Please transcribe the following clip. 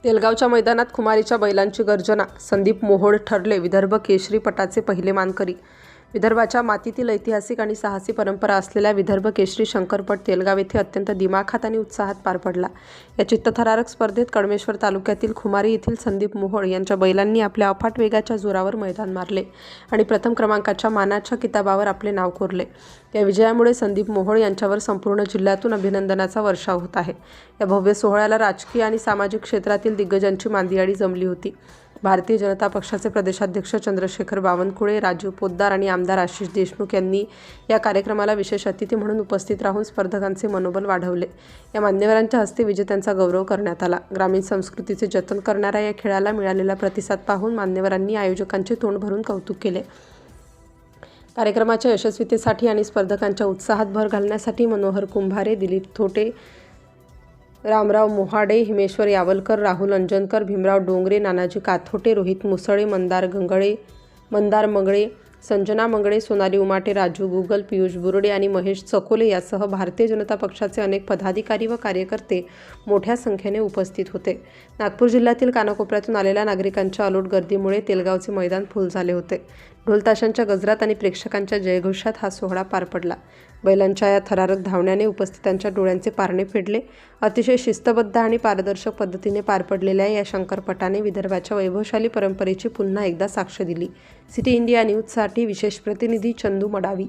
तेलगावच्या मैदानात खुमारीच्या बैलांची गर्जना, संदीप मोहोळ ठरले विदर्भ केसरी पटाचे पहिले मानकरी। विदर्भाच्या मातीतील ऐतिहासिक आणि साहसी परंपरा असलेल्या विदर्भ केसरी शंकरपट तेलगाव येथे अत्यंत दिमाखात आणि उत्साहात पार पडला। या चित्तथरारक स्पर्धेत कळमेश्वर तालुक्यातील खुमारी येथील संदीप मोहोळ यांच्या बैलांनी आपल्या अफाट वेगाच्या जोरावर मैदान मारले आणि प्रथम क्रमांकाच्या मानाच्या किताबावर आपले नाव कोरले। या विजयामुळे संदीप मोहोळ यांच्यावर संपूर्ण जिल्ह्यातून अभिनंदनाचा वर्षाव होत आहे। या भव्य सोहळ्याला राजकीय आणि सामाजिक क्षेत्रातील दिग्गजांची मांदियाळी जमली होती। भारतीय जनता पक्षाचे प्रदेशाध्यक्ष चंद्रशेखर बावनकुळे, राजीव पोद्दार आणि आमदार आशिष देशमुख यांनी या कार्यक्रमाला विशेष अतिथी म्हणून उपस्थित राहून स्पर्धकांचे मनोबल वाढवले। या मान्यवरांच्या हस्ते विजेत्यांचा गौरव करण्यात आला। ग्रामीण संस्कृतीचे जतन करणाऱ्या या खेळाला मिळालेला प्रतिसाद पाहून मान्यवरांनी आयोजकांचे तोंड भरून कौतुक केले। कार्यक्रमाच्या यशस्वीतेसाठी आणि स्पर्धकांच्या उत्साहात भर घालण्यासाठी मनोहर कुंभारे, दिलीप थोटे, रामराव मोहाडे, हिमेश्वर यावलकर, राहुल अंजनकर, भीमराव डोंगरे, नानाजी काथोटे, रोहित मुसळे, मंदार मंगळे, संजना मंगळे, सोनाली उमाटे, राजू गुगल, पियुष बुर्डे आणि महेश चकोले यासह भारतीय जनता पक्षाचे अनेक पदाधिकारी व कार्यकर्ते मोठ्या संख्येने उपस्थित होते। नागपूर जिल्ह्यातील कानाकोपऱ्यातून आलेल्या नागरिकांच्या अलोट गर्दीमुळे तेलगावचे मैदान फुल झाले होते। ढोलताशांच्या गजरात आणि प्रेक्षकांच्या जयघोषात हा सोहळा पार पडला। बैलांच्या या थरारक धावण्याने उपस्थितांच्या डोळ्यांचे पारणे फेडले। अतिशय शिस्तबद्ध आणि पारदर्शक पद्धतीने पार पडलेल्या या शंकरपटाने विदर्भाच्या वैभवशाली परंपरेची पुन्हा एकदा साक्ष दिली। सिटी इंडिया न्यूजसाठी विशेष प्रतिनिधी चंदू मडावी।